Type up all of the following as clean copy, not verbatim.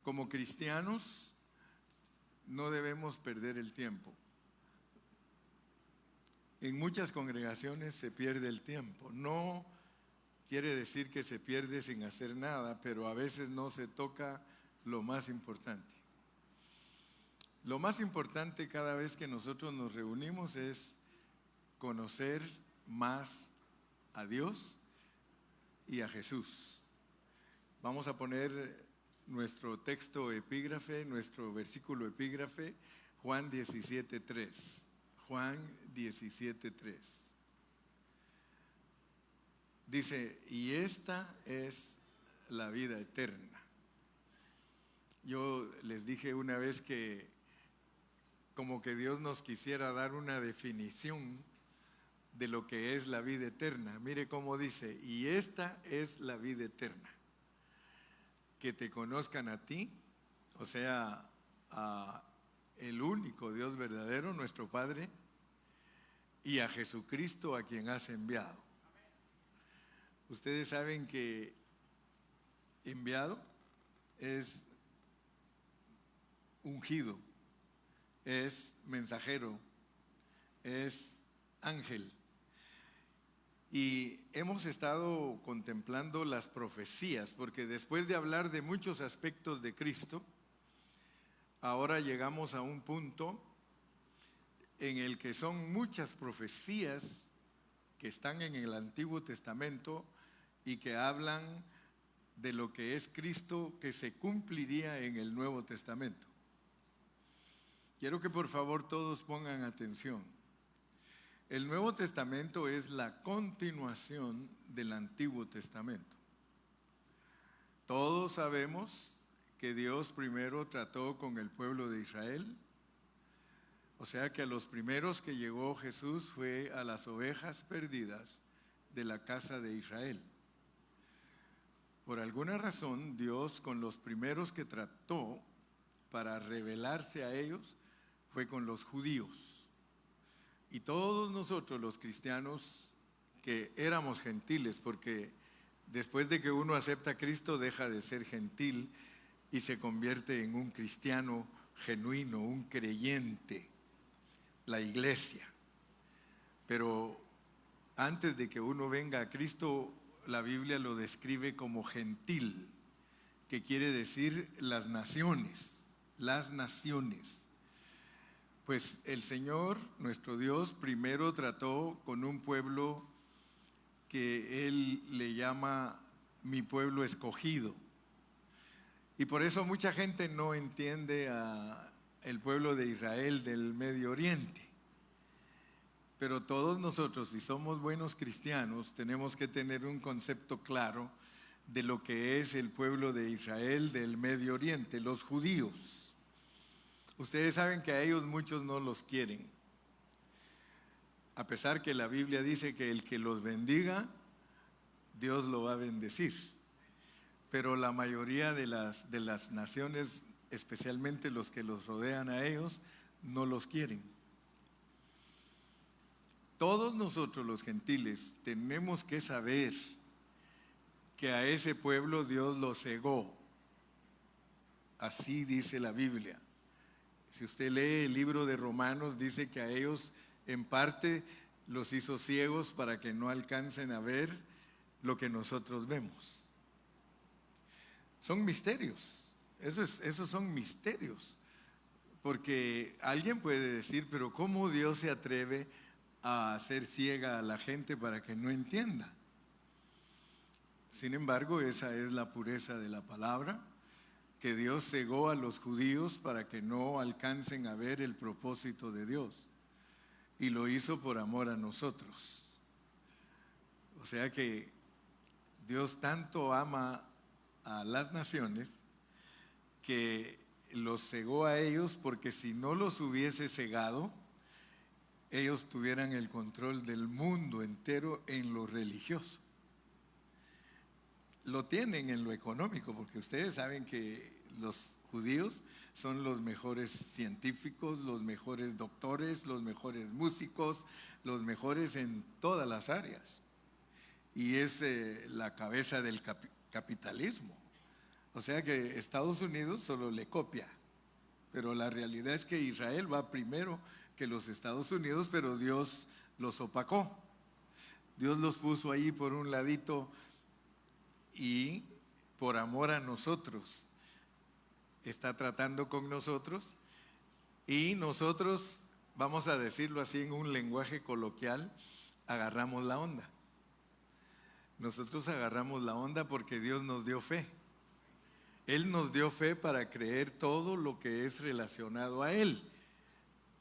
Como cristianos no debemos perder el tiempo. En muchas congregaciones se pierde el tiempo. No quiere decir que se pierde sin hacer nada, pero a veces no se toca lo más importante. Lo más importante cada vez que nosotros nos reunimos es conocer más a Dios y a Jesús. Vamos a poner nuestro texto epígrafe, nuestro versículo epígrafe, Juan 17:3. Juan 17:3. Dice, y esta es la vida eterna. Yo les dije una vez que como que Dios nos quisiera dar una definición de lo que es la vida eterna. Mire cómo dice, y esta es la vida eterna. Que te conozcan a ti, o sea, a el único Dios verdadero, nuestro Padre, y a Jesucristo a quien has enviado. Ustedes saben que enviado es ungido, es mensajero, es ángel. Y hemos estado contemplando las profecías, porque después de hablar de muchos aspectos de Cristo, ahora llegamos a un punto en el que son muchas profecías que están en el Antiguo Testamento y que hablan de lo que es Cristo que se cumpliría en el Nuevo Testamento. Quiero que por favor todos pongan atención. El Nuevo Testamento es la continuación del Antiguo Testamento. Todos sabemos que Dios primero trató con el pueblo de Israel. O sea que a los primeros que llegó Jesús fue a las ovejas perdidas de la casa de Israel. Por alguna razón, Dios con los primeros que trató para revelarse a ellos fue con los judíos. Y todos nosotros los cristianos que éramos gentiles, porque después de que uno acepta a Cristo deja de ser gentil y se convierte en un cristiano genuino, un creyente, la iglesia. Pero antes de que uno venga a Cristo, la Biblia lo describe como gentil, que quiere decir las naciones, las naciones. Pues el Señor, nuestro Dios, primero trató con un pueblo que Él le llama mi pueblo escogido. Y por eso mucha gente no entiende a el pueblo de Israel del Medio Oriente. Pero todos nosotros, si somos buenos cristianos, tenemos que tener un concepto claro de lo que es el pueblo de Israel del Medio Oriente, los judíos. Ustedes saben que a ellos muchos no los quieren, a pesar que la Biblia dice que el que los bendiga, Dios lo va a bendecir. Pero la mayoría de las naciones, especialmente los que los rodean a ellos, no los quieren. Todos nosotros los gentiles tenemos que saber que a ese pueblo Dios lo cegó. Así dice la Biblia. Si usted lee el libro de Romanos, dice que a ellos en parte los hizo ciegos para que no alcancen a ver lo que nosotros vemos. Son misterios, esos son misterios. Porque alguien puede decir, pero ¿cómo Dios se atreve a hacer ciega a la gente para que no entienda? Sin embargo, esa es la pureza de la palabra, que Dios cegó a los judíos para que no alcancen a ver el propósito de Dios. Y lo hizo por amor a nosotros. O sea que Dios tanto ama a las naciones que los cegó a ellos, porque si no los hubiese cegado, ellos tuvieran el control del mundo entero en lo religioso. Lo tienen en lo económico, porque ustedes saben que los judíos son los mejores científicos, los mejores doctores, los mejores músicos, los mejores en todas las áreas. Y es la cabeza del capitalismo. O sea que Estados Unidos solo le copia, pero la realidad es que Israel va primero que los Estados Unidos, pero Dios los opacó. Dios los puso ahí por un ladito y por amor a nosotros está tratando con nosotros, y nosotros, vamos a decirlo así en un lenguaje coloquial, agarramos la onda. Nosotros agarramos la onda porque Dios nos dio fe. Él nos dio fe para creer todo lo que es relacionado a Él.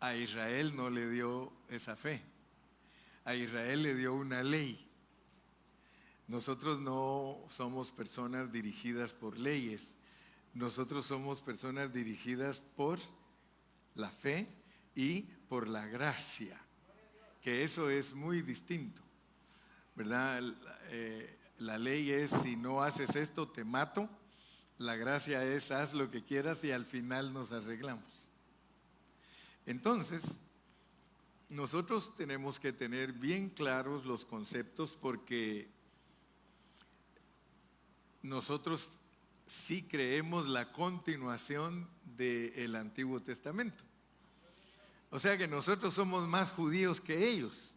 A Israel no le dio esa fe. A Israel le dio una ley. Nosotros no somos personas dirigidas por leyes. Nosotros somos personas dirigidas por la fe y por la gracia, que eso es muy distinto, ¿verdad? La ley es: si no haces esto te mato. La gracia es: haz lo que quieras y al final nos arreglamos. Entonces, nosotros tenemos que tener bien claros los conceptos, porque nosotros sí creemos la continuación del Antiguo Testamento. O sea que nosotros somos más judíos que ellos.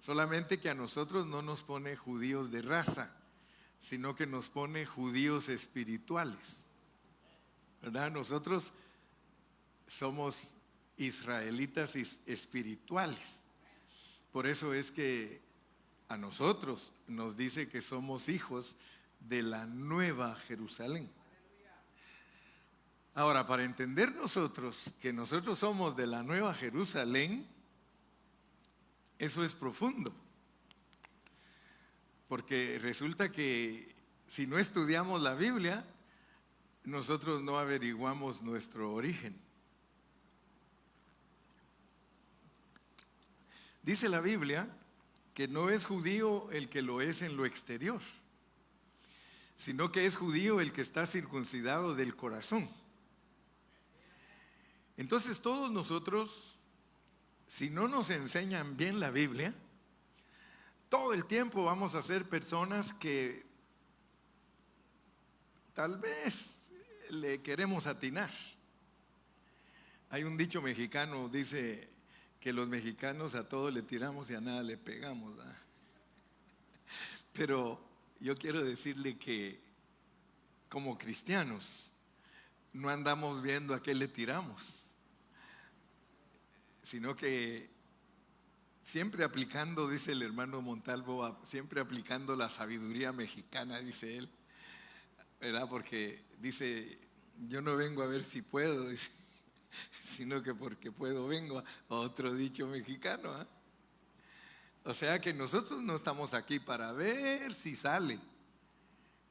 Solamente que a nosotros no nos pone judíos de raza, sino que nos pone judíos espirituales, ¿verdad? Nosotros somos israelitas espirituales. Por eso es que a nosotros nos dice que somos hijos de la Nueva Jerusalén. Ahora, para entender nosotros que nosotros somos de la Nueva Jerusalén, eso es profundo. Porque resulta que si no estudiamos la Biblia, nosotros no averiguamos nuestro origen. Dice la Biblia que no es judío el que lo es en lo exterior, sino que es judío el que está circuncidado del corazón. Entonces todos nosotros, si no nos enseñan bien la Biblia, todo el tiempo vamos a ser personas que tal vez le queremos atinar. Hay un dicho mexicano, dice que los mexicanos a todo le tiramos y a nada le pegamos, ¿verdad? Pero yo quiero decirle que como cristianos no andamos viendo a qué le tiramos, sino que siempre aplicando, dice el hermano Montalvo, siempre aplicando la sabiduría mexicana, dice él, ¿verdad? Porque dice: yo no vengo a ver si puedo, dice, sino que porque puedo vengo. A otro dicho mexicano, ¿eh? O sea que nosotros no estamos aquí para ver si sale.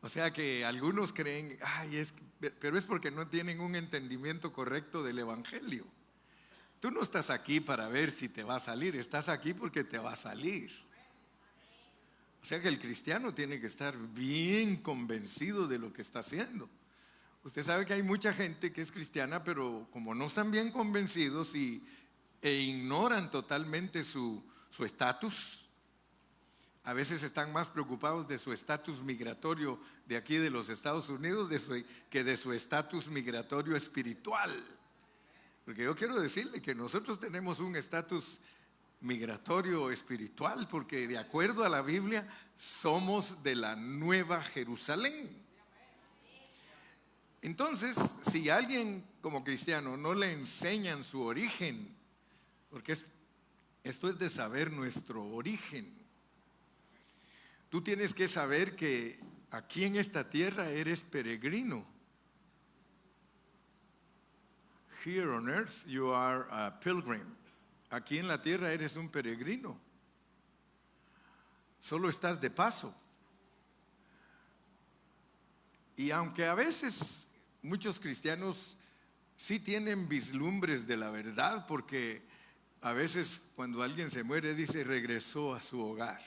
O sea que algunos creen, pero es porque no tienen un entendimiento correcto del evangelio. Tú no estás aquí para ver si te va a salir, estás aquí porque te va a salir. O sea que el cristiano tiene que estar bien convencido de lo que está haciendo. Usted sabe que hay mucha gente que es cristiana, pero como no están bien convencidos e ignoran totalmente su estatus, a veces están más preocupados de su estatus migratorio de aquí de los Estados Unidos que de su estatus migratorio espiritual. Porque yo quiero decirle que nosotros tenemos un estatus migratorio espiritual, porque de acuerdo a la Biblia somos de la Nueva Jerusalén. Entonces, si a alguien como cristiano no le enseñan su origen, porque esto es de saber nuestro origen, tú tienes que saber que aquí en esta tierra eres peregrino. Here on earth you are a pilgrim. Aquí en la tierra eres un peregrino. Solo estás de paso. Y aunque a veces muchos cristianos sí tienen vislumbres de la verdad, porque a veces cuando alguien se muere dice: regresó a su hogar.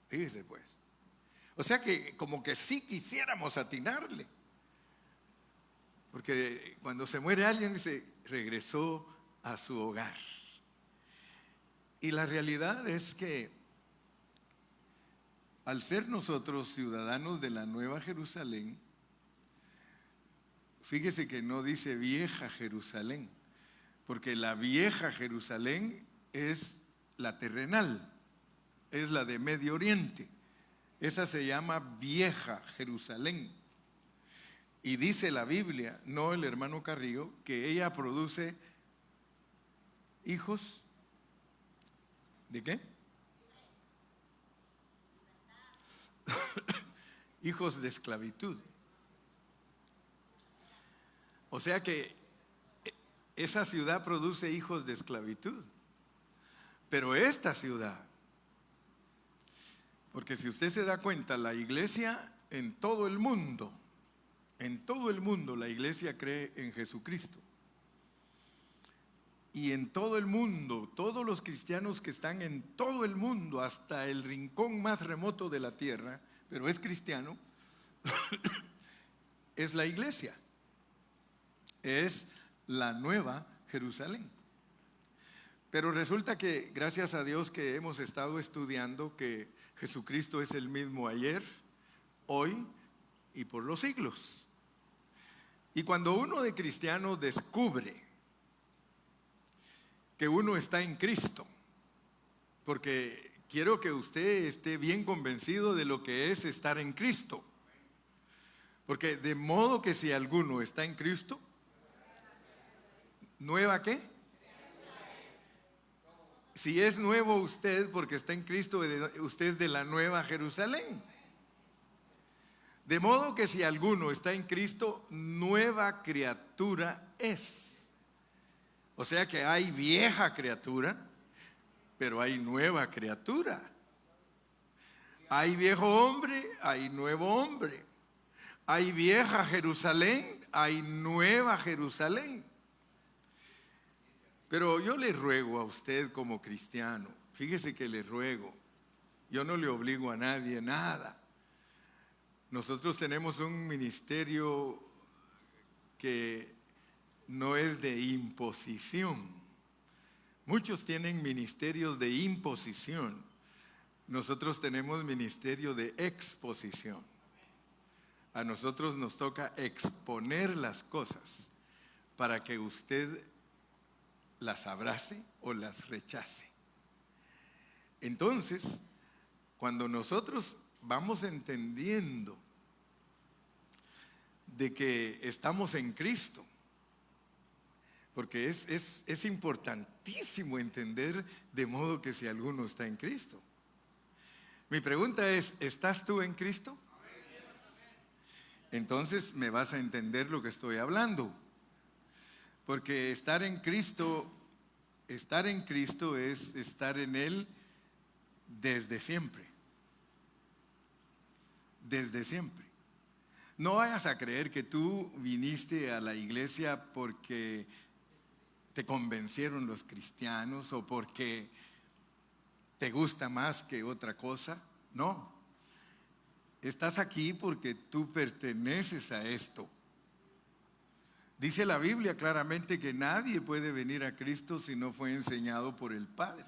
Fíjese pues. O sea que como que sí quisiéramos atinarle. Porque cuando se muere alguien dice: regresó a su hogar. Y la realidad es que al ser nosotros ciudadanos de la Nueva Jerusalén, fíjese que no dice vieja Jerusalén, porque la vieja Jerusalén es la terrenal, es la de Medio Oriente. Esa se llama vieja Jerusalén. Y dice la Biblia, no el hermano Carrillo, que ella produce hijos. ¿De qué? Hijos de esclavitud. O sea que esa ciudad produce hijos de esclavitud. Pero esta ciudad, porque si usted se da cuenta, la iglesia en todo el mundo la iglesia cree en Jesucristo. Y en todo el mundo, todos los cristianos que están en todo el mundo, hasta el rincón más remoto de la tierra, pero es cristiano, es la iglesia. Es la Nueva Jerusalén. Pero resulta que, gracias a Dios, que hemos estado estudiando que Jesucristo es el mismo ayer, hoy y por los siglos. Y cuando uno de cristiano descubre que uno está en Cristo, porque quiero que usted esté bien convencido de lo que es estar en Cristo, porque de modo que si alguno está en Cristo, ¿nueva qué? Si es nuevo usted porque está en Cristo, usted es de la Nueva Jerusalén. De modo que si alguno está en Cristo, nueva criatura es. O sea que hay vieja criatura, pero hay nueva criatura. Hay viejo hombre, hay nuevo hombre. Hay vieja Jerusalén, hay nueva Jerusalén. Pero yo le ruego a usted como cristiano, fíjese que le ruego, yo no le obligo a nadie nada. Nosotros tenemos un ministerio que no es de imposición. Muchos tienen ministerios de imposición. Nosotros tenemos ministerio de exposición. A nosotros nos toca exponer las cosas para que usted las abrace o las rechace. Entonces, cuando nosotros vamos entendiendo de que estamos en Cristo, porque es importantísimo entender de modo que si alguno está en Cristo. Mi pregunta es, ¿estás tú en Cristo? Entonces me vas a entender lo que estoy hablando. Porque estar en Cristo es estar en Él desde siempre. Desde siempre. No vayas a creer que tú viniste a la iglesia porque te convencieron los cristianos o porque te gusta más que otra cosa. No. Estás aquí porque tú perteneces a esto. Dice la Biblia claramente que nadie puede venir a Cristo si no fue enseñado por el Padre.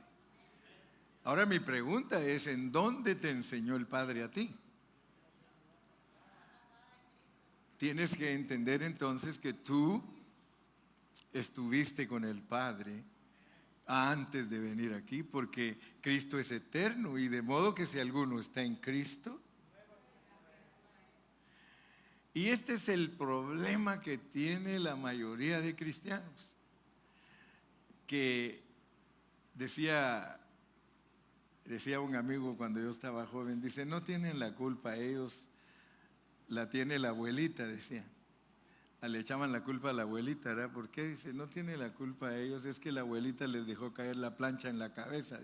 Ahora mi pregunta es, ¿en dónde te enseñó el Padre a ti? Tienes que entender entonces que tú estuviste con el Padre antes de venir aquí, porque Cristo es eterno, y de modo que si alguno está en Cristo. Y este es el problema que tiene la mayoría de cristianos, que decía un amigo cuando yo estaba joven, dice, no tienen la culpa ellos, la tiene la abuelita, decía. Le echaban la culpa a la abuelita, ¿verdad? ¿Por qué? Dice, no tiene la culpa ellos, es que la abuelita les dejó caer la plancha en la cabeza.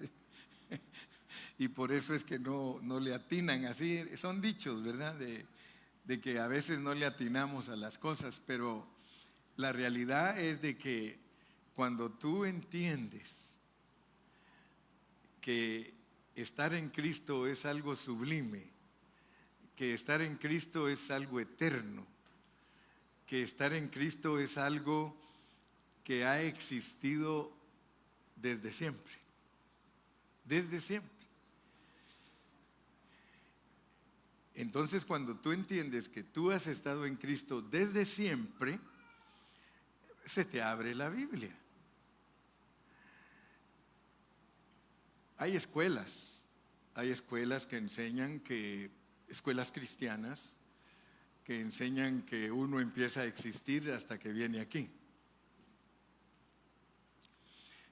Y por eso es que no le atinan. Así son dichos, ¿verdad? De que a veces no le atinamos a las cosas, pero la realidad es de que cuando tú entiendes que estar en Cristo es algo sublime, que estar en Cristo es algo eterno, que estar en Cristo es algo que ha existido desde siempre, desde siempre. Entonces, cuando tú entiendes que tú has estado en Cristo desde siempre, se te abre la Biblia. Hay escuelas que enseñan escuelas cristianas, que enseñan que uno empieza a existir hasta que viene aquí.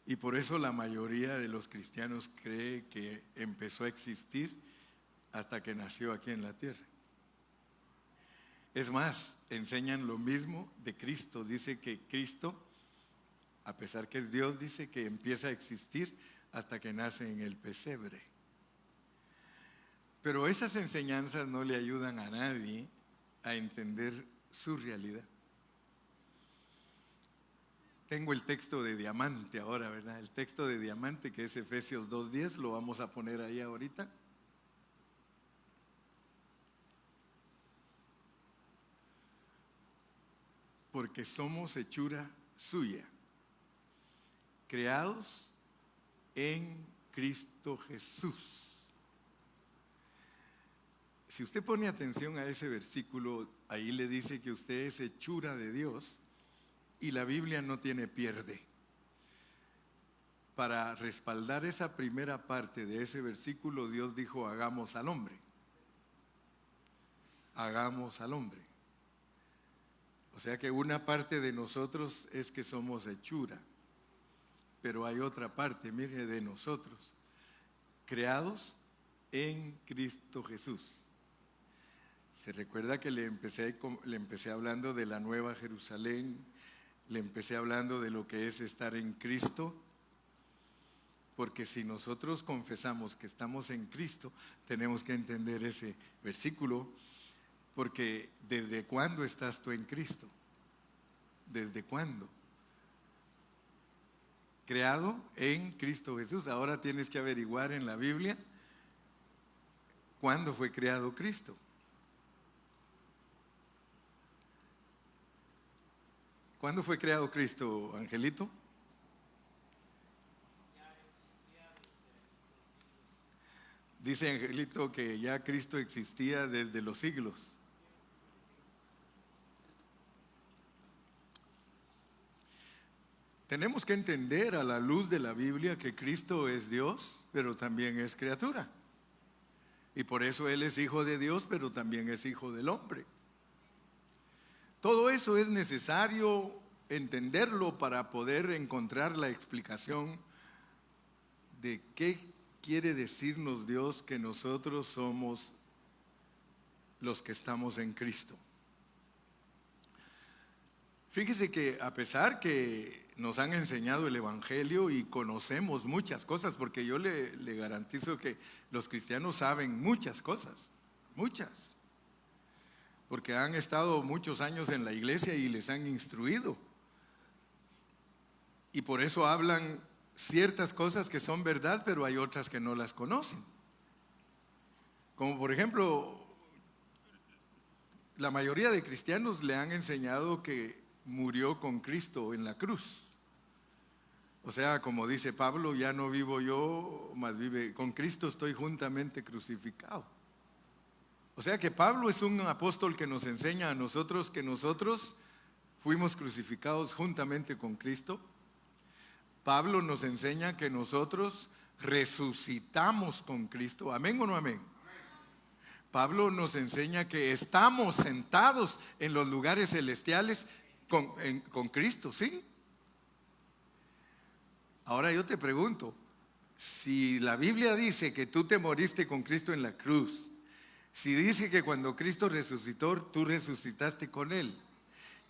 Y por eso la mayoría de los cristianos cree que empezó a existir hasta que nació aquí en la tierra. Es más, enseñan lo mismo de Cristo. Dice que Cristo, a pesar que es Dios, dice que empieza a existir hasta que nace en el pesebre. Pero esas enseñanzas no le ayudan a nadie a entender su realidad. Tengo el texto de diamante ahora, ¿verdad? El texto de diamante, que es Efesios 2:10, lo vamos a poner ahí ahorita. Porque somos hechura suya, creados en Cristo Jesús. Si usted pone atención a ese versículo, ahí le dice que usted es hechura de Dios y la Biblia no tiene pierde. Para respaldar esa primera parte de ese versículo, Dios dijo: hagamos al hombre. Hagamos al hombre. O sea que una parte de nosotros es que somos hechura, pero hay otra parte, mire, de nosotros, creados en Cristo Jesús. Se recuerda que le empecé hablando de la Nueva Jerusalén, le empecé hablando de lo que es estar en Cristo, porque si nosotros confesamos que estamos en Cristo, tenemos que entender ese versículo, porque ¿desde cuándo estás tú en Cristo? ¿Desde cuándo? Creado en Cristo Jesús. Ahora tienes que averiguar en la Biblia cuándo fue creado Cristo. ¿Cuándo fue creado Cristo, Angelito? Dice Angelito que ya Cristo existía desde los siglos. Tenemos que entender a la luz de la Biblia que Cristo es Dios, pero también es criatura. Y por eso Él es hijo de Dios, pero también es hijo del hombre. Todo eso es necesario entenderlo para poder encontrar la explicación de qué quiere decirnos Dios que nosotros somos los que estamos en Cristo. Fíjese que a pesar que nos han enseñado el Evangelio y conocemos muchas cosas, porque yo le garantizo que los cristianos saben muchas cosas, muchas. Porque han estado muchos años en la iglesia y les han instruido. Y por eso hablan ciertas cosas que son verdad, pero hay otras que no las conocen. Como por ejemplo, la mayoría de cristianos le han enseñado que murió con Cristo en la cruz. O sea, como dice Pablo, ya no vivo yo, mas vive con Cristo, estoy juntamente crucificado. O sea que Pablo es un apóstol que nos enseña a nosotros que nosotros fuimos crucificados juntamente con Cristo. Pablo nos enseña que nosotros resucitamos con Cristo. ¿Amén o no amén? Pablo nos enseña que estamos sentados en los lugares celestiales con Cristo, ¿sí? Ahora yo te pregunto, si la Biblia dice que tú te moriste con Cristo en la cruz, si dice que cuando Cristo resucitó, tú resucitaste con Él,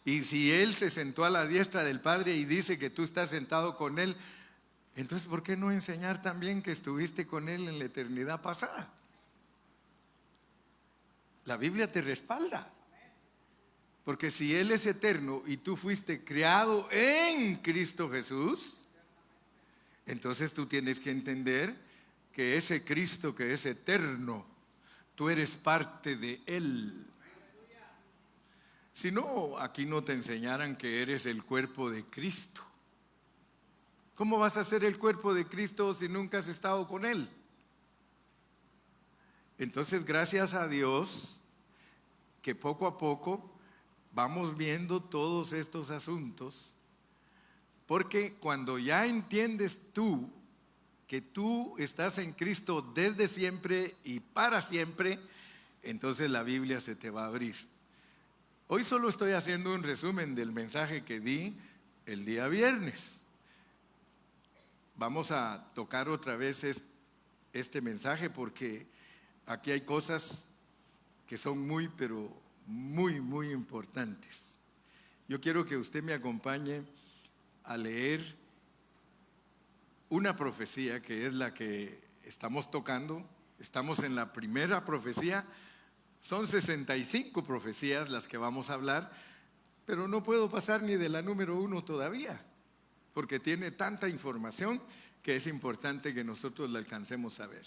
y si Él se sentó a la diestra del Padre y dice que tú estás sentado con Él, entonces ¿por qué no enseñar también que estuviste con Él en la eternidad pasada? La Biblia te respalda. Porque si Él es eterno y tú fuiste creado en Cristo Jesús, entonces tú tienes que entender que ese Cristo que es eterno, tú eres parte de Él. Si no, aquí no te enseñaran que eres el cuerpo de Cristo. ¿Cómo vas a ser el cuerpo de Cristo si nunca has estado con Él? Entonces, gracias a Dios que poco a poco vamos viendo todos estos asuntos, porque cuando ya entiendes tú que tú estás en Cristo desde siempre y para siempre, entonces la Biblia se te va a abrir. Hoy solo estoy haciendo un resumen del mensaje que di el día viernes. Vamos a tocar otra vez este mensaje porque aquí hay cosas que son pero muy importantes. Yo quiero que usted me acompañe a leer una profecía que es la que estamos tocando. Estamos en la primera profecía. Son 65 profecías las que vamos a hablar, pero no puedo pasar ni de la número 1 todavía, porque tiene tanta información que es importante que nosotros la alcancemos a ver.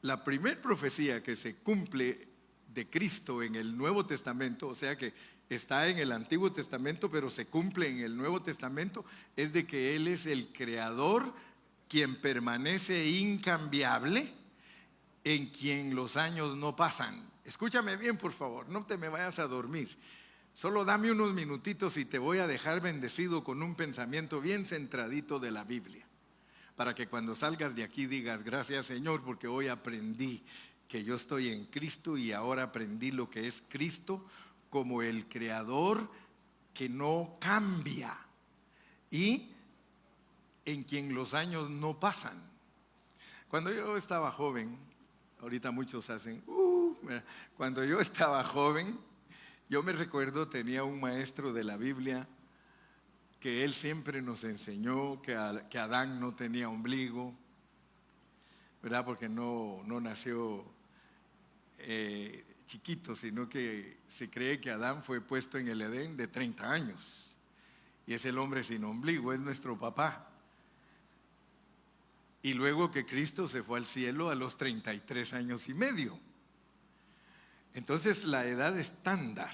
La primera profecía que se cumple de Cristo en el Nuevo Testamento, o sea que está en el Antiguo Testamento, pero se cumple en el Nuevo Testamento, es de que Él es el Creador, quien permanece incambiable, en quien los años no pasan. Escúchame bien, por favor, no te me vayas a dormir. Solo dame unos minutitos y te voy a dejar bendecido con un pensamiento bien centradito de la Biblia, para que cuando salgas de aquí digas: gracias, Señor, porque hoy aprendí que yo estoy en Cristo y ahora aprendí lo que es Cristo como el Creador que no cambia y en quien los años no pasan. Cuando yo estaba joven, ahorita muchos hacen cuando yo estaba joven, yo me recuerdo, tenía un maestro de la Biblia que él siempre nos enseñó que Adán no tenía ombligo, ¿verdad? Porque no nació chiquito, sino que se cree que Adán fue puesto en el Edén de 30 años y es el hombre sin ombligo, es nuestro papá. Y luego que Cristo se fue al cielo a los 33 años y medio. Entonces la edad estándar.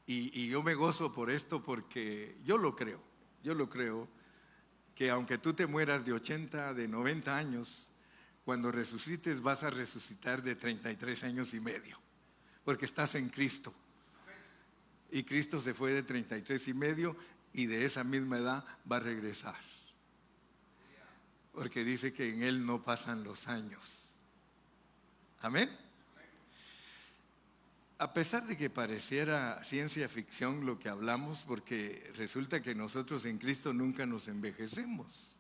Y yo me gozo por esto porque yo lo creo que aunque tú te mueras de 80, de 90 años, cuando resucites vas a resucitar de 33 años y medio, porque estás en Cristo. Y Cristo se fue de 33 y medio y de esa misma edad va a regresar, porque dice que en Él no pasan los años. Amén. A pesar de que pareciera ciencia ficción lo que hablamos, porque resulta que nosotros en Cristo nunca nos envejecemos.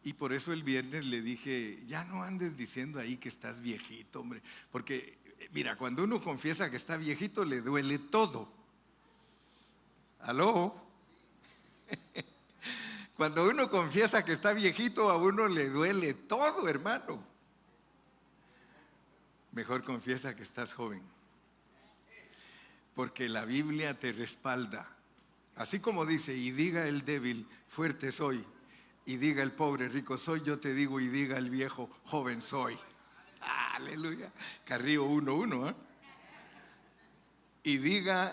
Y por eso el viernes le dije: ya no andes diciendo ahí que estás viejito, hombre. Porque mira, cuando uno confiesa que está viejito le duele todo. ¿Aló? Cuando uno confiesa que está viejito, a uno le duele todo, hermano. Mejor confiesa que estás joven, porque la Biblia te respalda. Así como dice: y diga el débil, fuerte soy, y diga el pobre, rico soy, yo te digo: y diga el viejo, joven soy. Aleluya. Carrillo 1:1, ¿eh? Y diga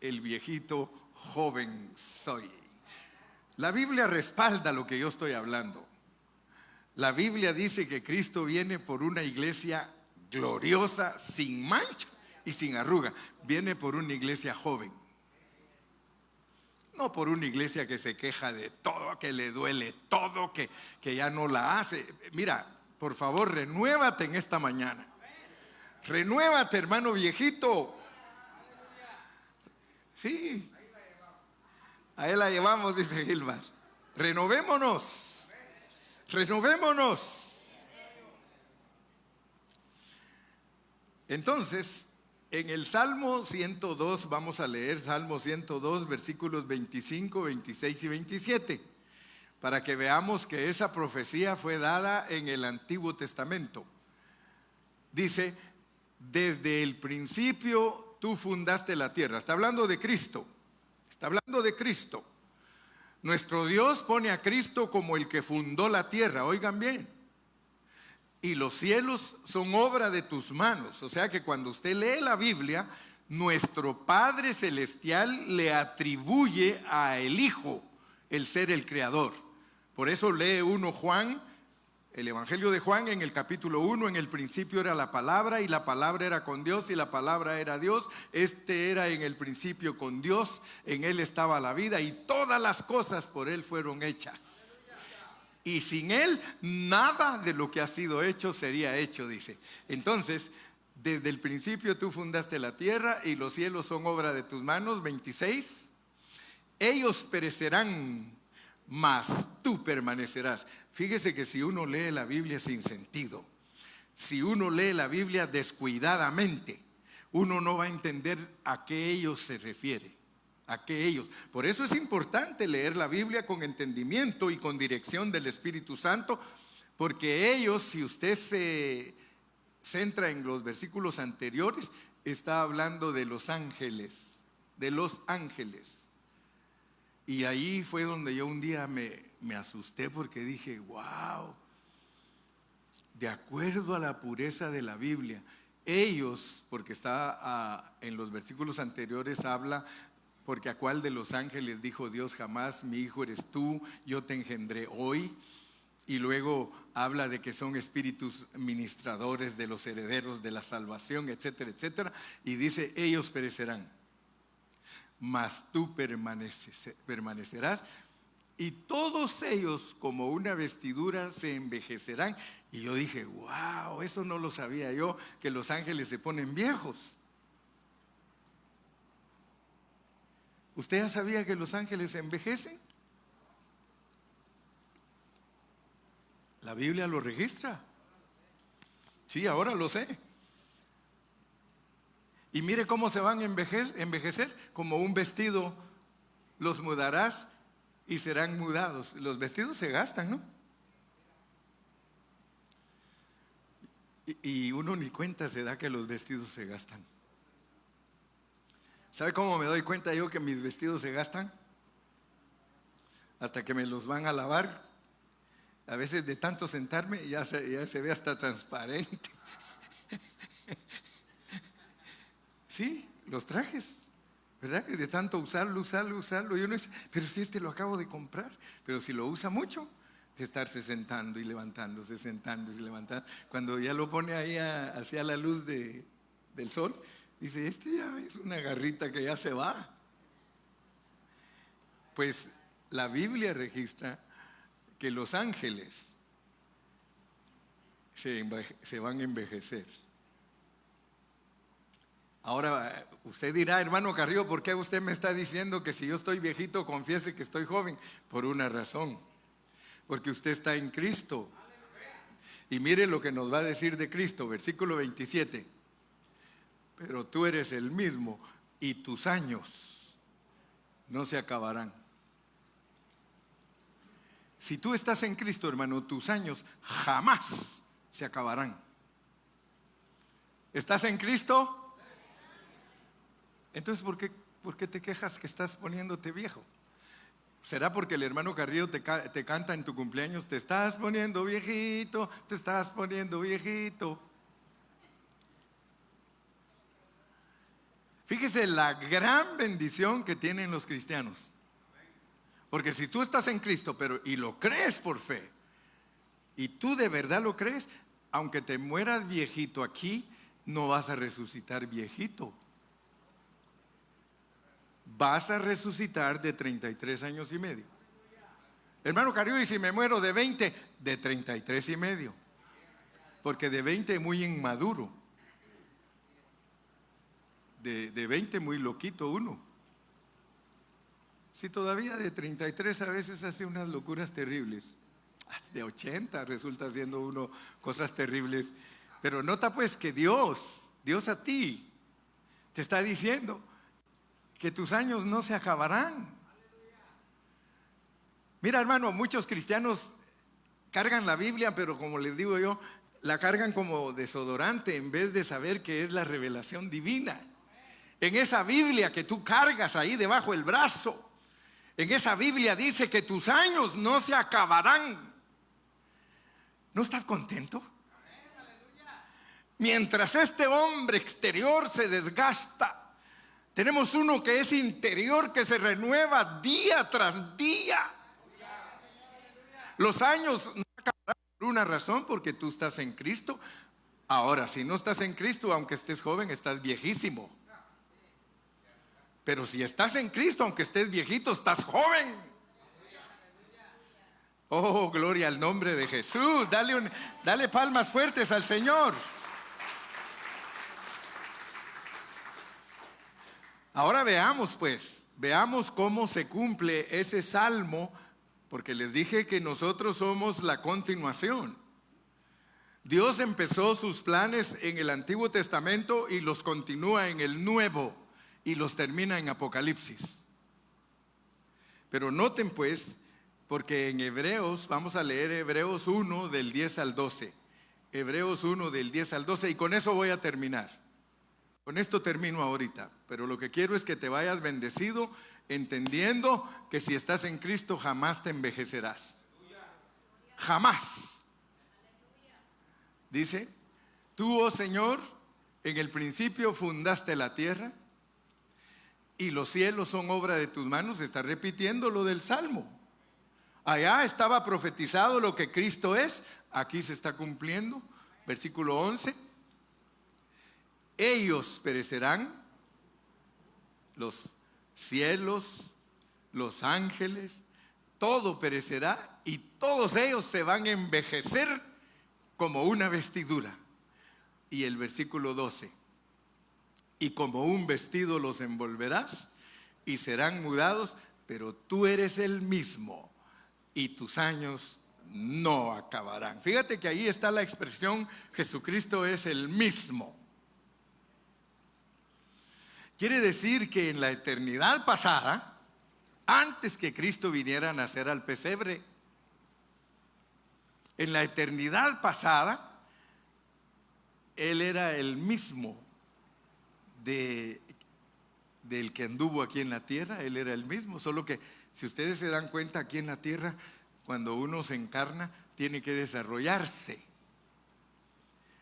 el viejito, joven soy. La Biblia respalda lo que yo estoy hablando. La Biblia dice que Cristo viene por una iglesia gloriosa, sin mancha y sin arruga. Viene por una iglesia joven, no por una iglesia que se queja de todo, que le duele todo, que ya no la hace. Mira, por favor, renuévate en esta mañana. Renuévate, hermano viejito. Sí, ahí la llevamos, dice Gilmar. Renovémonos. Renovémonos. Entonces, en el Salmo 102, vamos a leer Salmo 102, versículos 25, 26 y 27, para que veamos que esa profecía fue dada en el Antiguo Testamento. Dice: desde el principio tú fundaste la tierra. Está hablando de Cristo. Está hablando de Cristo. Nuestro Dios pone a Cristo como el que fundó la tierra. Oigan bien. Y los cielos son obra de tus manos. O sea que cuando usted lee la Biblia, nuestro Padre Celestial le atribuye a el Hijo el ser el creador. Por eso lee uno Juan el Evangelio de Juan en el capítulo 1, en el principio era la palabra y la palabra era con Dios y la palabra era Dios. Este era en el principio con Dios, en Él estaba la vida y todas las cosas por Él fueron hechas. Y sin Él nada de lo que ha sido hecho sería hecho, dice. Entonces, desde el principio tú fundaste la tierra y los cielos son obra de tus manos. 26. Ellos perecerán, mas tú permanecerás. Fíjese que si uno lee la Biblia sin sentido, si uno lee la Biblia descuidadamente, uno no va a entender a qué ellos se refiere. ¿A qué ellos? Por eso es importante leer la Biblia con entendimiento y con dirección del Espíritu Santo, porque ellos, si usted se centra en los versículos anteriores, está hablando de los ángeles, de los ángeles. Y ahí fue donde yo un día me asusté porque dije, wow, de acuerdo a la pureza de la Biblia, ellos, porque está en los versículos anteriores habla, porque a cuál de los ángeles dijo Dios jamás, mi hijo eres tú, yo te engendré hoy. Y luego habla de que son espíritus ministradores de los herederos de la salvación, etcétera, etcétera. Y dice, ellos perecerán, mas tú permanecerás. Y todos ellos como una vestidura se envejecerán. Y yo dije, wow, eso no lo sabía yo, que los ángeles se ponen viejos. ¿Usted ya sabía que los ángeles se envejecen? La Biblia lo registra. Sí, ahora lo sé. Y mire cómo se van a envejecer. Como un vestido los mudarás y serán mudados. Los vestidos se gastan, ¿no? Y uno ni cuenta se da que los vestidos se gastan. ¿Sabe cómo me doy cuenta yo que mis vestidos se gastan? Hasta que me los van a lavar. A veces de tanto sentarme ya se ve hasta transparente. Sí, los trajes, ¿verdad? Que de tanto usarlo. Y uno dice, pero si este lo acabo de comprar. Pero si lo usa mucho, de estarse sentando y levantándose, sentando y levantando. Cuando ya lo pone ahí hacia la luz del sol, dice, este ya es una garrita que ya se va. Pues la Biblia registra que los ángeles se van a envejecer. Ahora, usted dirá, hermano Carrillo, ¿por qué usted me está diciendo que si yo estoy viejito, confiese que estoy joven? Por una razón, porque usted está en Cristo. Y mire lo que nos va a decir de Cristo, versículo 27. Pero tú eres el mismo y tus años no se acabarán. Si tú estás en Cristo, hermano, tus años jamás se acabarán. ¿Estás en Cristo? Entonces, ¿por qué te quejas que estás poniéndote viejo? ¿Será porque el hermano Carrillo te canta en tu cumpleaños? Te estás poniendo viejito, te estás poniendo viejito. Fíjese la gran bendición que tienen los cristianos. Porque si tú estás en Cristo y lo crees por fe, y tú de verdad lo crees, aunque te mueras viejito aquí, no vas a resucitar viejito. Vas a resucitar de 33 años y medio. Hermano Carrillo, y si me muero de 20, de 33 y medio. Porque de 20 muy inmaduro. De 20 muy loquito uno. Si todavía de 33 a veces hace unas locuras terribles. De 80 resulta haciendo uno cosas terribles. Pero nota pues que Dios a ti te está diciendo que tus años no se acabarán. Mira, hermano, muchos cristianos cargan la Biblia, pero como les digo yo, la cargan como desodorante en vez de saber que es la revelación divina. En esa Biblia que tú cargas ahí debajo del brazo, en esa Biblia dice que tus años no se acabarán. ¿No estás contento? Mientras este hombre exterior se desgasta, tenemos uno que es interior, que se renueva día tras día. Los años no acabarán Por una razón, porque tú estás en Cristo. Ahora, si no estás en Cristo, aunque estés joven, estás viejísimo. Pero si estás en Cristo, aunque estés viejito, estás joven. Oh, gloria al nombre de Jesús. Dale palmas fuertes al Señor. Ahora veamos cómo se cumple ese salmo, porque les dije que nosotros somos la continuación. Dios empezó sus planes en el Antiguo Testamento y los continúa en el Nuevo y los termina en Apocalipsis. Pero noten pues, porque en Hebreos, vamos a leer Hebreos 1 del 10 al 12. Hebreos 1 del 10 al 12, y con eso voy a terminar. Con esto termino ahorita, pero lo que quiero es que te vayas bendecido, entendiendo que si estás en Cristo jamás te envejecerás. Jamás. Dice, tú, oh Señor, en el principio fundaste la tierra y los cielos son obra de tus manos. Está repitiendo lo del Salmo. Allá estaba profetizado lo que Cristo es, aquí se está cumpliendo. Versículo 11. Ellos perecerán, los cielos, los ángeles, todo perecerá y todos ellos se van a envejecer como una vestidura. Y el versículo 12, y como un vestido los envolverás y serán mudados, pero tú eres el mismo y tus años no acabarán. Fíjate que ahí está la expresión Jesucristo es el mismo. Quiere decir que en la eternidad pasada, antes que Cristo viniera a nacer al pesebre, en la eternidad pasada, Él era el mismo del que anduvo aquí en la tierra. Él era el mismo, solo que si ustedes se dan cuenta, aquí en la tierra, cuando uno se encarna, tiene que desarrollarse.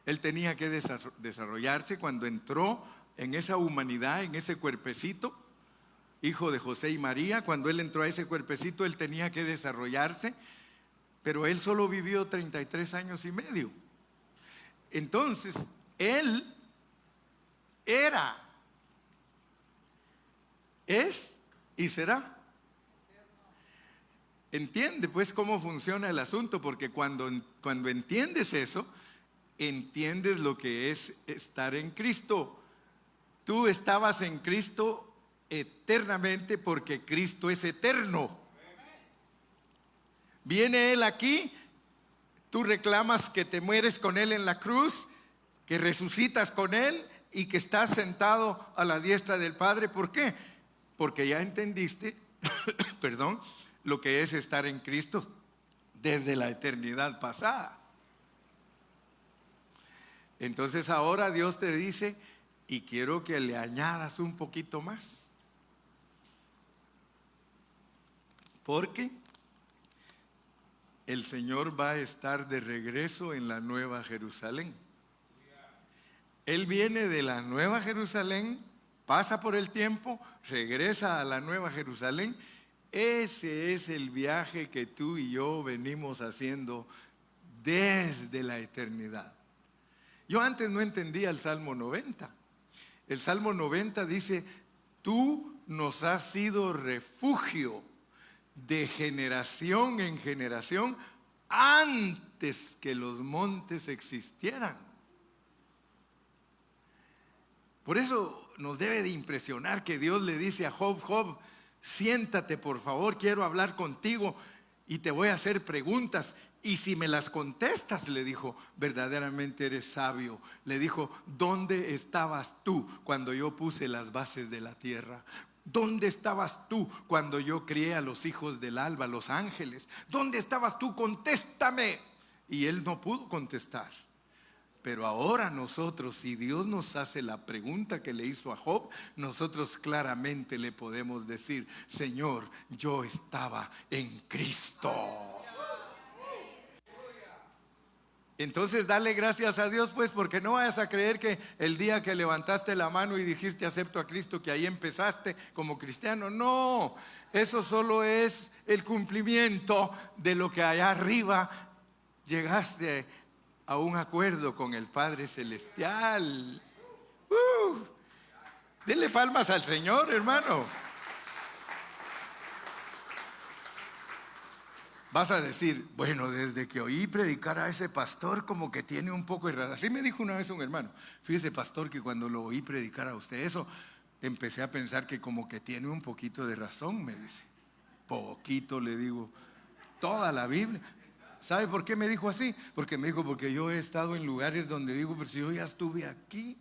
Él tenía que desarrollarse cuando entró en esa humanidad, en ese cuerpecito, hijo de José y María. Cuando Él entró a ese cuerpecito, Él tenía que desarrollarse. Pero Él solo vivió 33 años y medio. Entonces, Él era, es y será. Entiende pues cómo funciona el asunto, porque cuando entiendes eso, entiendes lo que es estar en Cristo. Tú estabas en Cristo eternamente porque Cristo es eterno. Viene Él aquí, tú reclamas que te mueres con Él en la cruz, que resucitas con Él y que estás sentado a la diestra del Padre. ¿Por qué? Porque ya entendiste, perdón, lo que es estar en Cristo desde la eternidad pasada. Entonces ahora Dios te dice, y quiero que le añadas un poquito más. Porque el Señor va a estar de regreso en la Nueva Jerusalén. Él viene de la Nueva Jerusalén, pasa por el tiempo, regresa a la Nueva Jerusalén. Ese es el viaje que tú y yo venimos haciendo desde la eternidad. Yo antes no entendía el Salmo 90. El Salmo 90 dice, tú nos has sido refugio de generación en generación antes que los montes existieran. Por eso nos debe de impresionar que Dios le dice a Job, Job, siéntate por favor, quiero hablar contigo y te voy a hacer preguntas. Y si me las contestas, le dijo, verdaderamente eres sabio. Le dijo, ¿dónde estabas tú cuando yo puse las bases de la tierra? ¿Dónde estabas tú cuando yo crié a los hijos del alba, los ángeles? ¿Dónde estabas tú? Contéstame. Y él no pudo contestar. Pero ahora nosotros, si Dios nos hace la pregunta que le hizo a Job, nosotros claramente le podemos decir, Señor, yo estaba en Cristo. Entonces dale gracias a Dios pues, porque no vayas a creer que el día que levantaste la mano y dijiste acepto a Cristo, que ahí empezaste como cristiano. No, eso solo es el cumplimiento de lo que allá arriba llegaste a un acuerdo con el Padre Celestial. Dele palmas al Señor, hermano. Vas a decir, bueno, desde que oí predicar a ese pastor, como que tiene un poco de razón. Así me dijo una vez un hermano: fíjese, pastor, que cuando lo oí predicar a usted eso, empecé a pensar que como que tiene un poquito de razón, me dice. Poquito, le digo, toda la Biblia. ¿Sabe por qué me dijo así? Porque me dijo, porque yo he estado en lugares donde digo, pero si yo ya estuve aquí.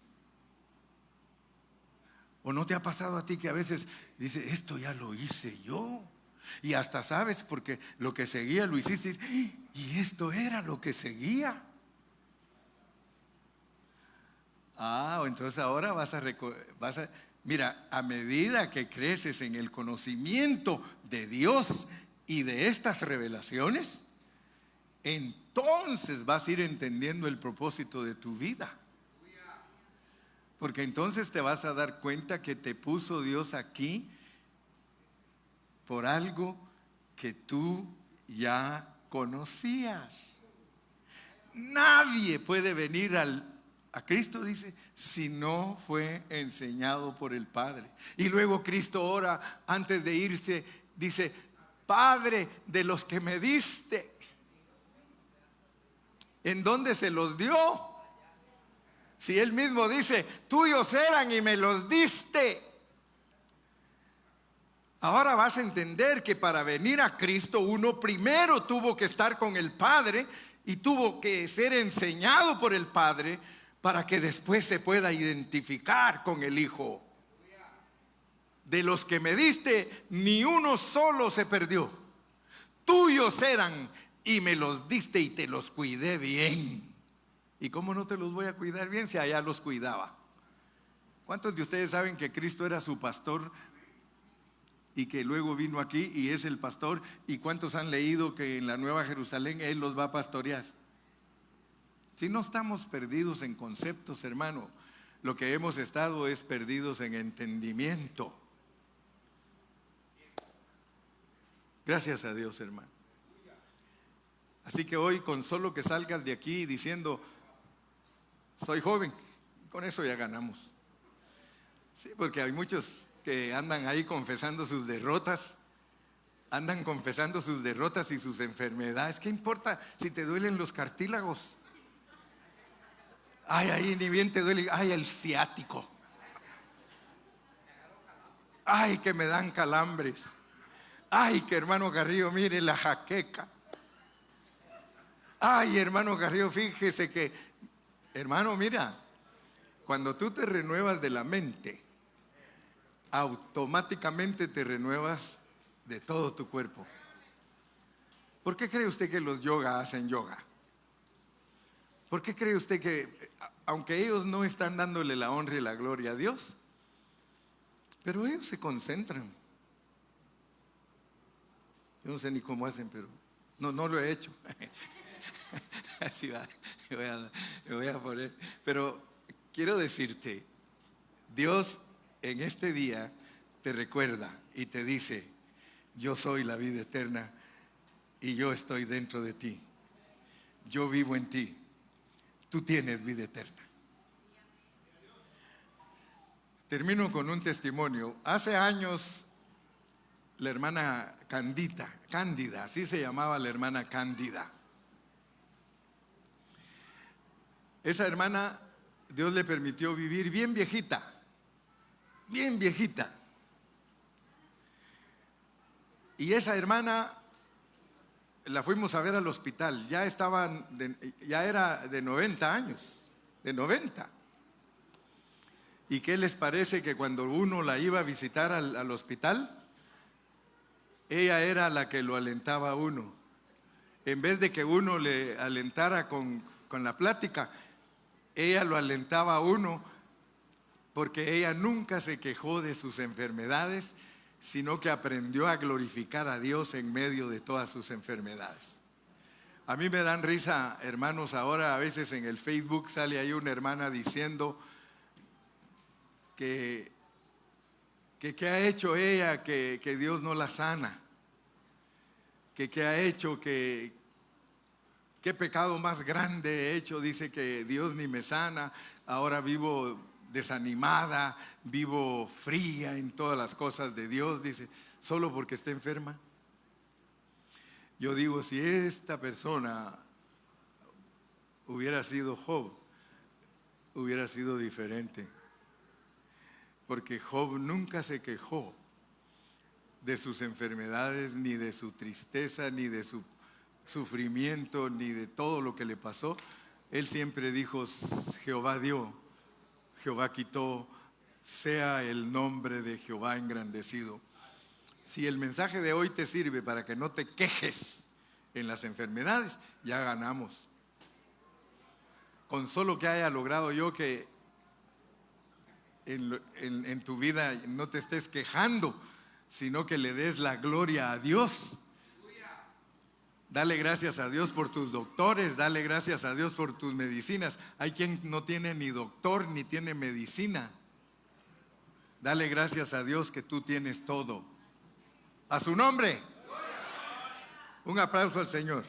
¿O no te ha pasado a ti que a veces dice, esto ya lo hice yo? Y hasta sabes, porque lo que seguía lo hiciste, y esto era lo que seguía. Entonces ahora mira, a medida que creces en el conocimiento de Dios y de estas revelaciones, entonces vas a ir entendiendo el propósito de tu vida. Porque entonces te vas a dar cuenta que te puso Dios aquí por algo que tú ya conocías. Nadie puede venir a Cristo, dice, si no fue enseñado por el Padre. Y luego Cristo ora antes de irse, dice, Padre, de los que me diste, ¿en dónde se los dio? Si Él mismo dice, tuyos eran y me los diste. Ahora vas a entender que para venir a Cristo uno primero tuvo que estar con el Padre y tuvo que ser enseñado por el Padre para que después se pueda identificar con el Hijo. De los que me diste, ni uno solo se perdió. Tuyos eran y me los diste y te los cuidé bien. ¿Y cómo no te los voy a cuidar bien si allá los cuidaba? ¿Cuántos de ustedes saben que Cristo era su pastor y que luego vino aquí y es el pastor? ¿Y cuántos han leído que en la Nueva Jerusalén Él los va a pastorear? Si no estamos perdidos en conceptos, hermano, lo que hemos estado es perdidos en entendimiento. Gracias a Dios, hermano. Así que hoy, con solo que salgas de aquí diciendo, soy joven, con eso ya ganamos. Sí, porque hay muchos que andan ahí confesando sus derrotas. Andan confesando sus derrotas y sus enfermedades. ¿Qué importa si te duelen los cartílagos? Ay, ahí ni bien te duele. Ay, el ciático. Ay, que me dan calambres. Ay, que hermano Carrillo, mire la jaqueca. Ay, hermano Carrillo, fíjese que, hermano, mira, cuando tú te renuevas de la mente, automáticamente te renuevas de todo tu cuerpo. ¿Por qué cree usted que los yoga hacen yoga? ¿Por qué cree usted que, aunque ellos no están dándole la honra y la gloria a Dios, pero ellos se concentran? Yo no sé ni cómo hacen, pero no lo he hecho. Así va, me voy a poner. Pero quiero decirte, Dios en este día te recuerda y te dice, yo soy la vida eterna y yo estoy dentro de ti. Yo vivo en ti. Tú tienes vida eterna. Termino con un testimonio. Hace años, la hermana Cándida, así se llamaba la hermana Cándida. Esa hermana, Dios le permitió vivir bien viejita. Bien viejita. Y esa hermana la fuimos a ver al hospital. Ya era de 90 años. De 90. ¿Y qué les parece que cuando uno la iba a visitar al hospital, ella era la que lo alentaba a uno? En vez de que uno le alentara con la plática, ella lo alentaba a uno, porque ella nunca se quejó de sus enfermedades, sino que aprendió a glorificar a Dios en medio de todas sus enfermedades. A mí me dan risa, hermanos, ahora a veces en el Facebook sale ahí una hermana diciendo que qué ha hecho ella que Dios no la sana, que ha hecho que ¿Qué pecado más grande he hecho? Dice que Dios ni me sana, ahora vivo desanimada, vivo fría en todas las cosas de Dios, dice, solo porque está enferma. Yo digo, si esta persona hubiera sido Job, hubiera sido diferente, porque Job nunca se quejó de sus enfermedades, ni de su tristeza, ni de su sufrimiento, ni de todo lo que le pasó. Él siempre dijo, Jehová dio, Jehová quitó, sea el nombre de Jehová engrandecido. Si el mensaje de hoy te sirve para que no te quejes en las enfermedades, ya ganamos. Con solo que haya logrado yo que en tu vida no te estés quejando, sino que le des la gloria a Dios. Dale gracias a Dios por tus doctores, dale gracias a Dios por tus medicinas. Hay quien no tiene ni doctor ni tiene medicina. Dale gracias a Dios que tú tienes todo. A su nombre. Un aplauso al Señor.